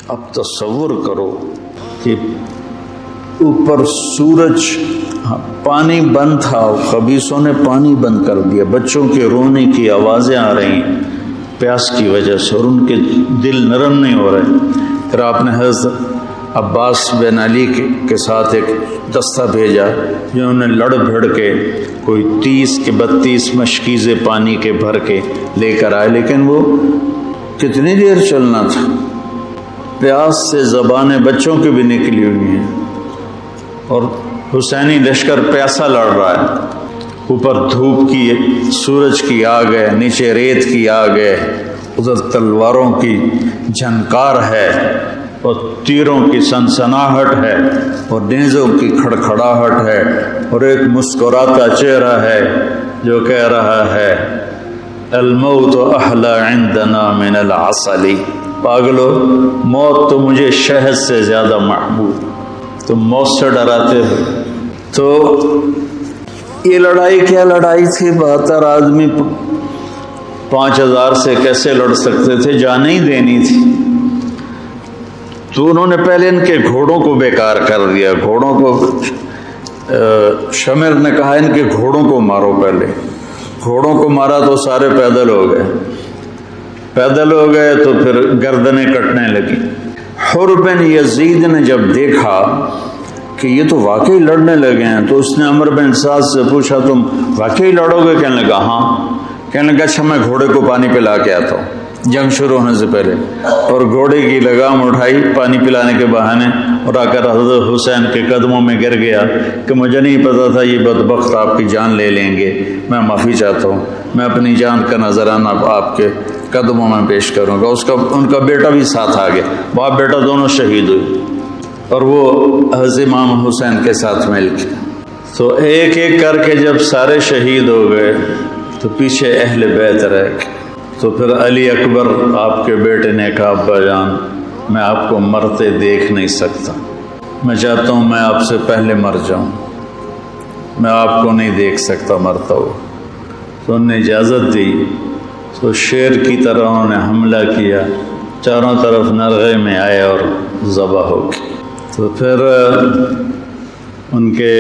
اب تصور کرو کہ اوپر سورج، پانی بند تھا، خبیثوں نے پانی بند کر دیا، بچوں کے رونے کی آوازیں آ رہی ہیں پیاس کی وجہ سے، اور ان کے دل نرم نہیں ہو رہے۔ پھر آپ نے حضرت عباس بن علی کے ساتھ ایک دستہ بھیجا، جنہوں نے لڑ بھڑ کے کوئی 30 کے 32 مشکیزیں پانی کے بھر کے لے کر آئے، لیکن وہ کتنی دیر چلنا تھا، پیاس سے زبانیں بچوں کی بھی نکلی ہوئی ہیں، اور حسینی لشکر پیاسا لڑ رہا ہے، اوپر دھوپ کی سورج کی آگ ہے، نیچے ریت کی آگ ہے، ادھر تلواروں کی جھنکار ہے، اور تیروں کی سنسناہٹ ہے، اور نیزوں کی کھڑکھڑاہٹ ہے، اور ایک مسکراتا چہرہ ہے جو کہہ رہا ہے الموت احلی عندنا من العسل، پاگلو موت تو مجھے شہد سے زیادہ محبوب، تم موت سے ڈراتے ہو۔ تو یہ لڑائی کیا لڑائی تھی؟ 72 آدمی 5000 سے کیسے لڑ سکتے تھے؟ جانیں ہی دینی تھی۔ تو انہوں نے پہلے ان کے گھوڑوں کو بیکار کر دیا، گھوڑوں کو، شمر نے کہا ان کے گھوڑوں کو مارو، پہلے گھوڑوں کو مارا تو سارے پیدل ہو گئے، پیدل ہو گئے تو پھر گردنیں کٹنے لگی۔ حر بن یزید نے جب دیکھا کہ یہ تو واقعی لڑنے لگے ہیں، تو اس نے عمر بن سعد سے پوچھا تم واقعی لڑو گے؟ کہنے لگا ہاں۔ کہنے لگا اچھا میں گھوڑے کو پانی پلا کے آتا ہوں جنگ شروع ہونے سے پہلے، اور گھوڑے کی لگام اٹھائی پانی پلانے کے بہانے، اور آ کر حضرت حسین کے قدموں میں گر گیا کہ مجھے نہیں پتا تھا یہ بدبخت آپ کی جان لے لیں گے، میں معافی چاہتا ہوں، میں اپنی جان کا نذرانہ آپ کے قدموں میں پیش کروں گا۔ ان کا بیٹا بھی ساتھ آ گیا، باپ بیٹا دونوں شہید ہوئے، اور وہ حضرت امام حسین کے ساتھ مل کے۔ تو ایک ایک کر کے جب سارے شہید ہو گئے تو پیچھے اہل بیت رہ گئے۔ تو پھر علی اکبر آپ کے بیٹے نے کہا ابا جان میں آپ کو مرتے دیکھ نہیں سکتا، میں چاہتا ہوں میں آپ سے پہلے مر جاؤں، میں آپ کو نہیں دیکھ سکتا مرتا ہو۔ تو انہوں نے اجازت دی، تو شیر کی طرح انہوں نے حملہ کیا، چاروں طرف نرغے میں آئے اور ذبح ہو گئے۔ تو پھر ان کے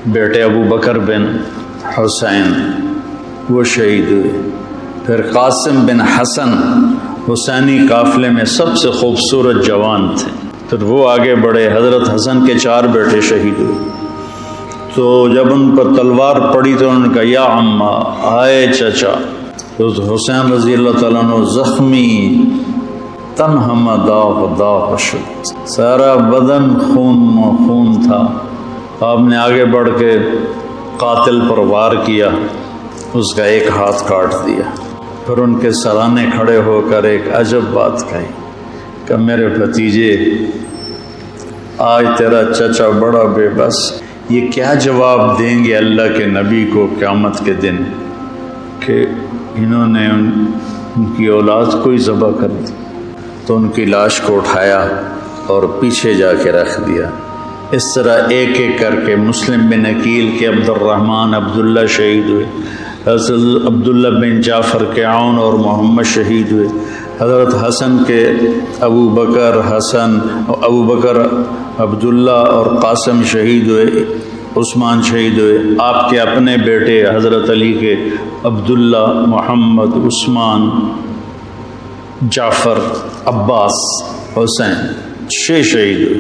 بیٹے ابو بکر بن حسین وہ شہید ہوئے۔ پھر قاسم بن حسن حسینی قافلے میں سب سے خوبصورت جوان تھے، پھر وہ آگے بڑھے، حضرت حسن کے 4 بیٹے شہید ہوئے۔ تو جب ان پر تلوار پڑی تو انہوں نے کہا یا عمّا، آئے چچا۔ تو حسین رضی اللہ تعالیٰ عنہ زخمی، تنہم داغ داغ شد، سارا بدن خون خون تھا۔ آپ نے آگے بڑھ کے قاتل پر وار کیا، اس کا ایک ہاتھ کاٹ دیا۔ پھر ان کے سرانے کھڑے ہو کر ایک عجب بات کہی کہ میرے بھتیجے آج تیرا چچا بڑا بے بس، یہ کیا جواب دیں گے اللہ کے نبی کو قیامت کے دن کہ انہوں نے ان کی اولاد کو ہی ذبح کر دی۔ تو ان کی لاش کو اٹھایا اور پیچھے جا کے رکھ دیا۔ اس طرح ایک ایک کر کے مسلم بن عقیل کے عبد الرحمن عبداللہ شہید ہوئے، حضرت عبداللہ بن جعفر کے عون اور محمد شہید ہوئے، حضرت حسن کے ابو بکر عبداللہ اور قاسم شہید ہوئے، عثمان شہید ہوئے، آپ کے اپنے بیٹے حضرت علی کے عبداللہ، محمد، عثمان، جعفر، عباس، حسین 6 شہید ہوئے۔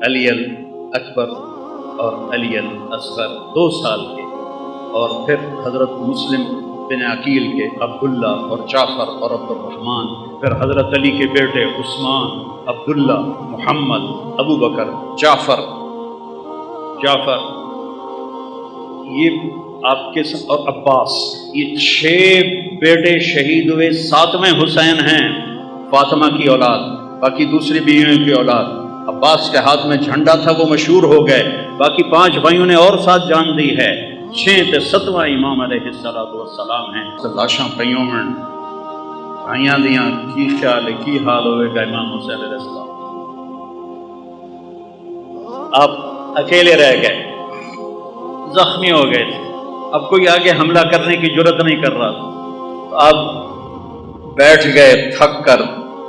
علی الاکبر اور علی الاصغر 2 سال کے، اور پھر حضرت مسلم بن عقیل کے عبداللہ اور جعفر اور عبد الرحمن، پھر حضرت علی کے بیٹے عثمان، عبداللہ، محمد، ابو بکر، جعفر یہ آپ کے اور عباس، یہ 6 بیٹے شہید ہوئے۔ 7ویں حسین ہیں فاطمہ کی اولاد، باقی دوسری بیویوں کی اولاد۔ عباس کے ہاتھ میں جھنڈا تھا، وہ مشہور ہو گئے، باقی 5 بھائیوں نے اور ساتھ جان دی ہے۔ 6 تے 7واں امام علیہ السلام ہیں۔ لاشاں پئیوں میں آئیاں دیاں کی خیال ہے کی حال ہوئے گا امام حسین علیہ السلام؟ آپ اکیلے رہ گئے، زخمی ہو گئے تھے، اب کوئی آگے حملہ کرنے کی جرت نہیں کر رہا تھا، اب بیٹھ گئے تھک کر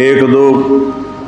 1-2